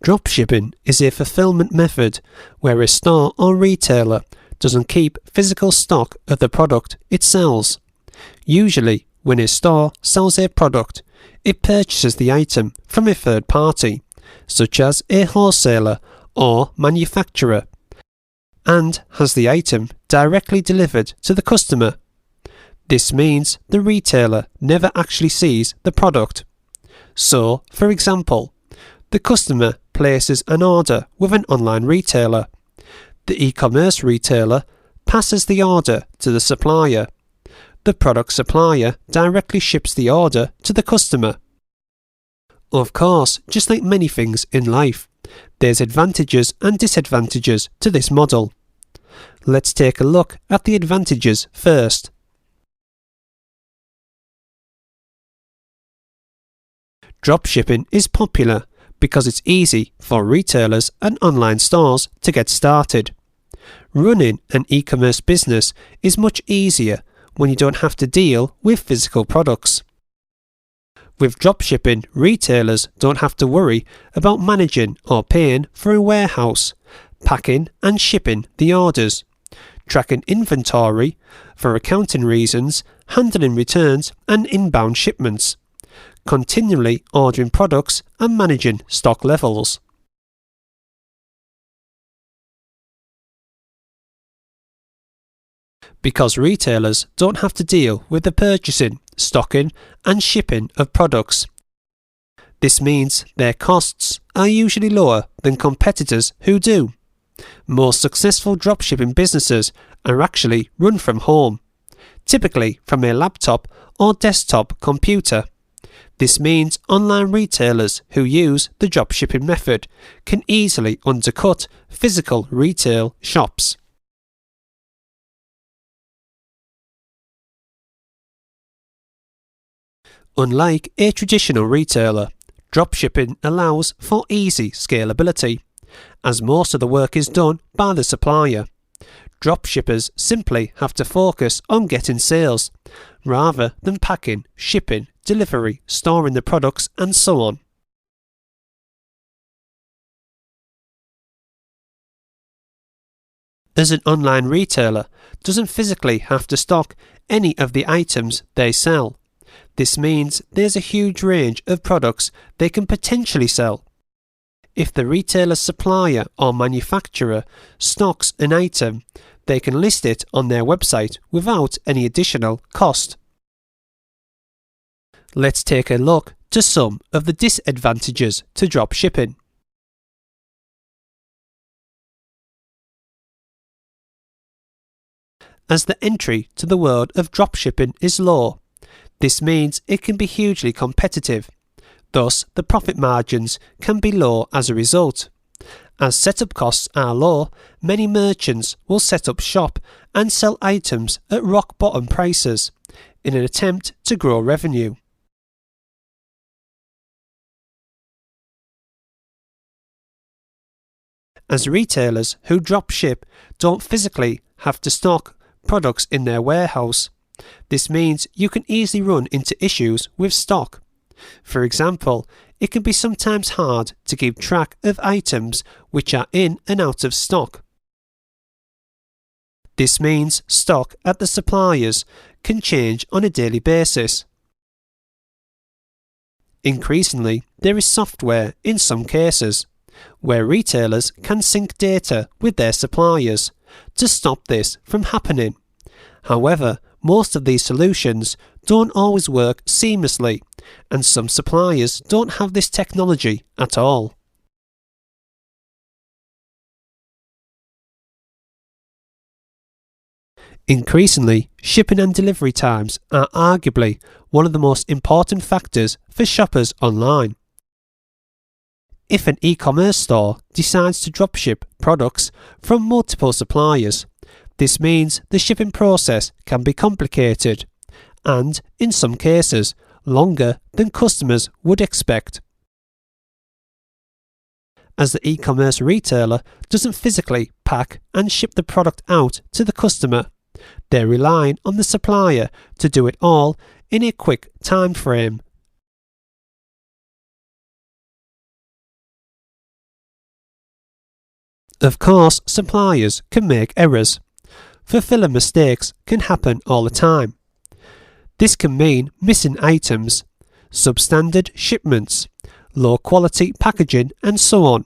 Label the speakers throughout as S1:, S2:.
S1: Dropshipping is a fulfillment method where a store or retailer doesn't keep physical stock of the product it sells. Usually, when a store sells a product, it purchases the item from a third party, such as a wholesaler or manufacturer, and has the item directly delivered to the customer. This means the retailer never actually sees the product. So, for example, the customer places an order with an online retailer. The e-commerce retailer passes the order to the supplier. The product supplier directly ships the order to the customer. Of course, just like many things in life, there's advantages and disadvantages to this model. Let's take a look at the advantages first. Dropshipping is popular because it's easy for retailers and online stores to get started. Running an e-commerce business is much easier when you don't have to deal with physical products. With dropshipping, retailers don't have to worry about managing or paying for a warehouse, packing and shipping the orders, tracking inventory for accounting reasons, handling returns and inbound shipments, continually ordering products and managing stock levels. Because retailers don't have to deal with the purchasing, stocking and shipping of products. This means their costs are usually lower than competitors who do. Most successful dropshipping businesses are actually run from home, typically from a laptop or desktop computer. This means online retailers who use the dropshipping method can easily undercut physical retail shops. Unlike a traditional retailer, dropshipping allows for easy scalability, as most of the work is done by the supplier. Dropshippers simply have to focus on getting sales, rather than packing, shipping, delivery, storing the products and so on. As an online retailer doesn't physically have to stock any of the items they sell. This means there's a huge range of products they can potentially sell. If the retailer's supplier or manufacturer stocks an item, they can list it on their website without any additional cost. Let's take a look to some of the disadvantages to dropshipping. As the entry to the world of dropshipping is low, this means it can be hugely competitive. Thus, the profit margins can be low as a result. As setup costs are low, many merchants will set up shop and sell items at rock bottom prices in an attempt to grow revenue. As retailers who dropship don't physically have to stock products in their warehouse, this means you can easily run into issues with stock. For example, it can be sometimes hard to keep track of items which are in and out of stock. This means stock at the suppliers can change on a daily basis. Increasingly, there is software in some cases where retailers can sync data with their suppliers to stop this from happening. However, most of these solutions don't always work seamlessly, and some suppliers don't have this technology at all. Increasingly, shipping and delivery times are arguably one of the most important factors for shoppers online. If an e-commerce store decides to dropship products from multiple suppliers, this means the shipping process can be complicated and, in some cases, longer than customers would expect. As the e-commerce retailer doesn't physically pack and ship the product out to the customer, they're relying on the supplier to do it all in a quick time frame. Of course, suppliers can make errors. Fulfiller mistakes can happen all the time. This can mean missing items, substandard shipments, low quality packaging, and so on.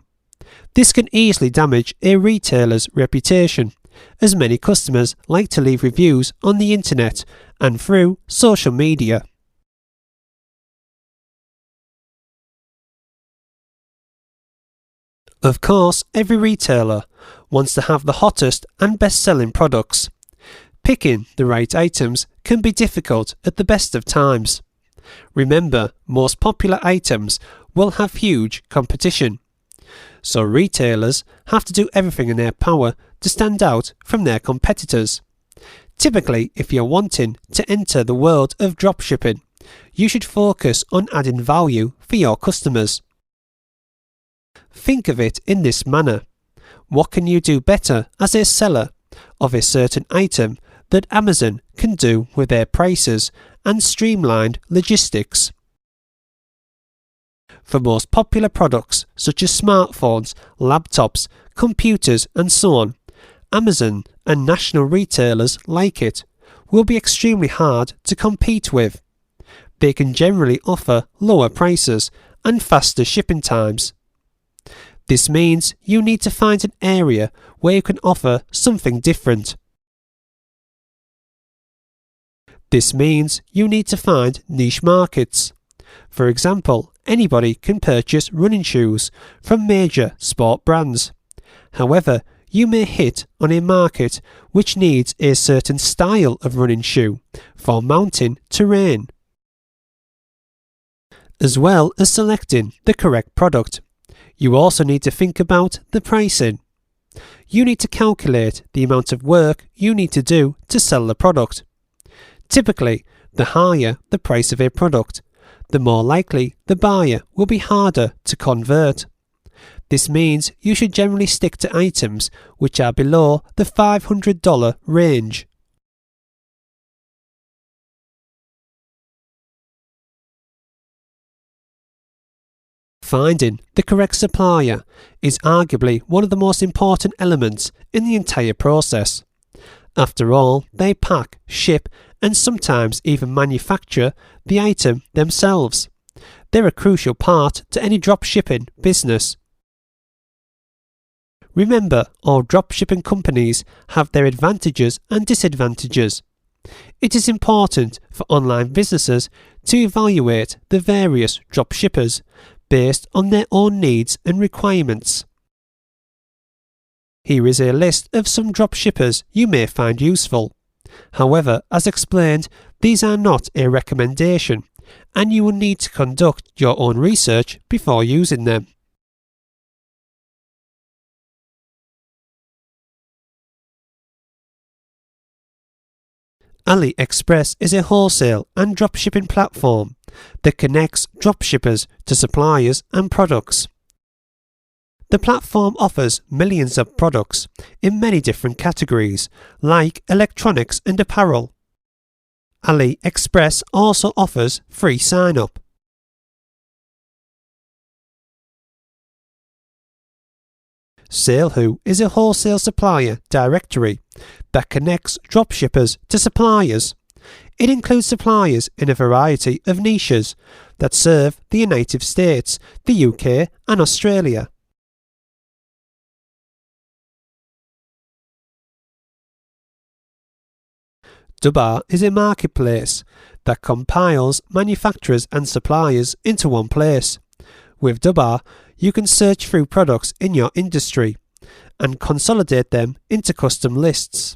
S1: This can easily damage a retailer's reputation, as many customers like to leave reviews on the internet and through social media. Of course, every retailer wants to have the hottest and best-selling products. Picking the right items can be difficult at the best of times. Remember, most popular items will have huge competition, so retailers have to do everything in their power to stand out from their competitors. Typically, if you're wanting to enter the world of dropshipping, you should focus on adding value for your customers. Think of it in this manner. What can you do better as a seller of a certain item that Amazon can do with their prices and streamlined logistics? For most popular products such as smartphones, laptops, computers and so on, Amazon and national retailers like it will be extremely hard to compete with. They can generally offer lower prices and faster shipping times. This means you need to find an area where you can offer something different. This means you need to find niche markets. For example, anybody can purchase running shoes from major sport brands. However, you may hit on a market which needs a certain style of running shoe for mountain terrain. As well as selecting the correct product, you also need to think about the pricing. You need to calculate the amount of work you need to do to sell the product. Typically, the higher the price of a product, the more likely the buyer will be harder to convert. This means you should generally stick to items which are below the $500 range. Finding the correct supplier is arguably one of the most important elements in the entire process. After all, they pack, ship, and sometimes even manufacture the item themselves. They're a crucial part to any dropshipping business. Remember, all dropshipping companies have their advantages and disadvantages. It is important for online businesses to evaluate the various dropshippers based on their own needs and requirements. Here is a list of some dropshippers you may find useful. However, as explained, these are not a recommendation, and you will need to conduct your own research before using them. AliExpress is a wholesale and dropshipping platform that connects dropshippers to suppliers and products. The platform offers millions of products in many different categories, like electronics and apparel. AliExpress also offers free sign-up. SaleWho is a wholesale supplier directory that connects dropshippers to suppliers. It includes suppliers in a variety of niches that serve the United States, the UK and Australia. Dubar is a marketplace that compiles manufacturers and suppliers into one place. With Dubar, you can search through products in your industry and consolidate them into custom lists.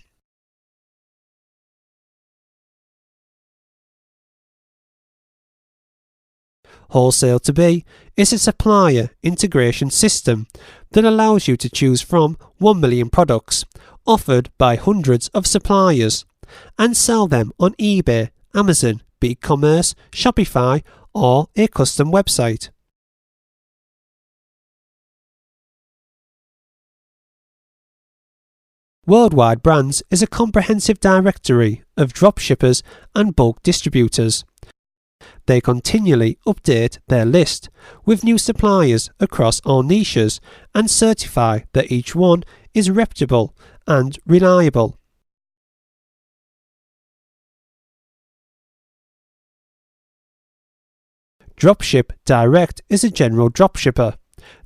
S1: Wholesale2B is a supplier integration system that allows you to choose from 1 million products offered by hundreds of suppliers and sell them on eBay, Amazon, BigCommerce, Shopify, or a custom website. Worldwide Brands is a comprehensive directory of dropshippers and bulk distributors They continually update their list with new suppliers across all niches and certify that each one is reputable and reliable. Dropship Direct is a general dropshipper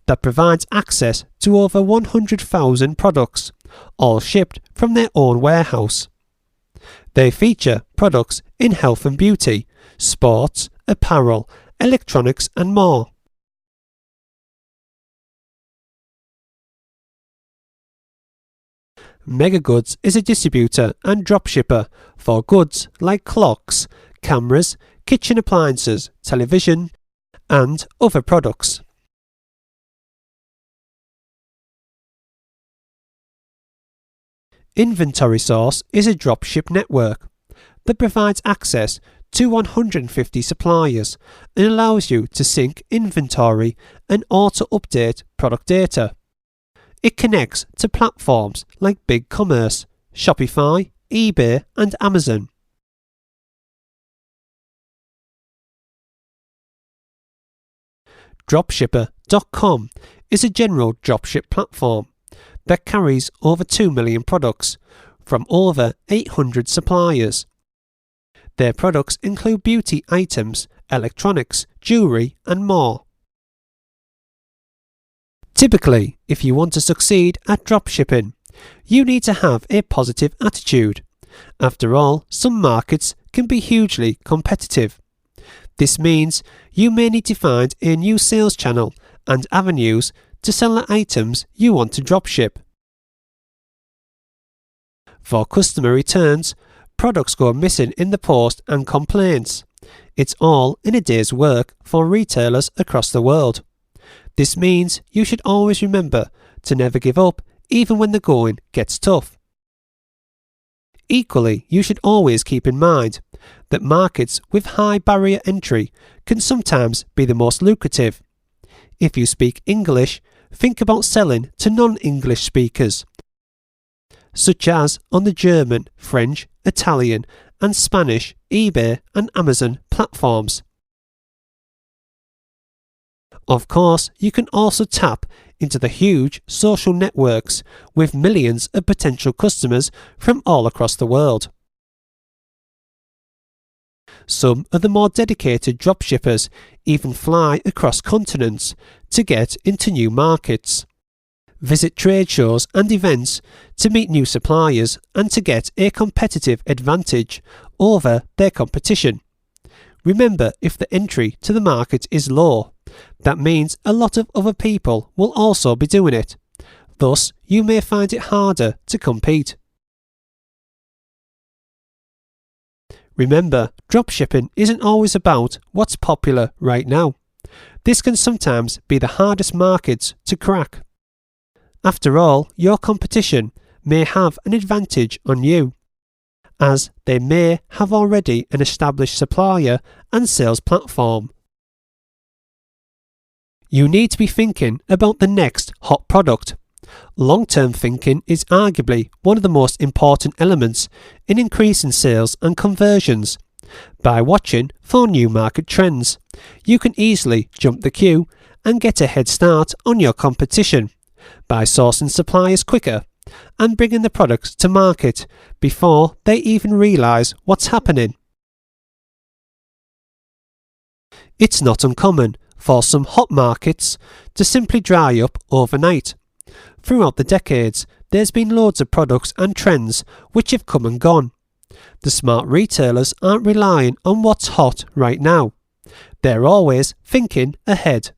S1: that provides access to over 100,000 products, all shipped from their own warehouse. They feature products in health and beauty, sports, apparel, electronics and more. Megagoods is a distributor and dropshipper for goods like clocks, cameras, kitchen appliances, television, and other products. Inventory Source is a dropship network that provides access to 150 suppliers and allows you to sync inventory and auto-update product data. It connects to platforms like BigCommerce, Shopify, eBay and Amazon. Dropshipper.com is a general dropship platform that carries over 2 million products from over 800 suppliers. Their products include beauty items, electronics, jewellery and more. Typically, if you want to succeed at dropshipping, you need to have a positive attitude. After all, some markets can be hugely competitive. This means you may need to find a new sales channel and avenues to sell the items you want to dropship. For customer returns, products go missing in the post and complaints. It's all in a day's work for retailers across the world. This means you should always remember to never give up even when the going gets tough. Equally, you should always keep in mind that markets with high barrier entry can sometimes be the most lucrative. If you speak English, think about selling to non-English speakers, such as on the German, French, Italian and Spanish eBay and Amazon platforms. Of course, you can also tap into the huge social networks with millions of potential customers from all across the world. Some of the more dedicated dropshippers even fly across continents to get into new markets, visit trade shows and events to meet new suppliers and to get a competitive advantage over their competition. Remember, if the entry to the market is low, that means a lot of other people will also be doing it. Thus, you may find it harder to compete. Remember, dropshipping isn't always about what's popular right now. This can sometimes be the hardest markets to crack. After all, your competition may have an advantage on you, as they may have already an established supplier and sales platform. You need to be thinking about the next hot product. Long-term thinking is arguably one of the most important elements in increasing sales and conversions. By watching for new market trends, you can easily jump the queue and get a head start on your competition by sourcing suppliers quicker and bringing the products to market before they even realise what's happening. It's not uncommon for some hot markets to simply dry up overnight. Throughout the decades, there's been loads of products and trends which have come and gone. The smart retailers aren't relying on what's hot right now. They're always thinking ahead.